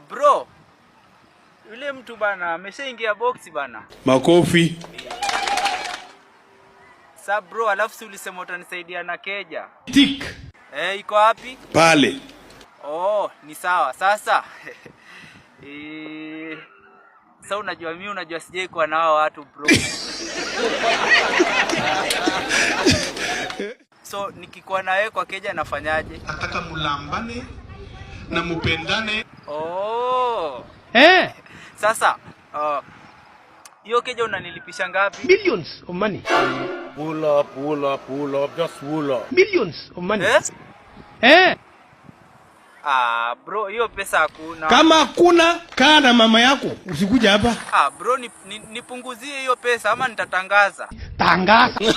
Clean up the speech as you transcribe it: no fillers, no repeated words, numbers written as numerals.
Bro. Yule mtu bana ameshaingia boxi bana. Makofi. Sa bro, alafu si ulisema utanisaidia na keja. Tik. Iko wapi? Pale. Oh, ni sawa. Sasa. Sasa unajua sijai kuwa na hao watu bro. So nikikuwa na wewe kwa keja nafanyaje? Nataka mulambane na mupendane. Oh. Sasa, hiyo keja unanilipisha ngapi? Millions of money. Pull up, just pull up. Millions of money. Bro, hiyo pesa hakuna. Kama hakuna, kaa na mama yako, usikuja hapa. Bro, nipunguzie hiyo pesa ama nitatangaza. Tangaza.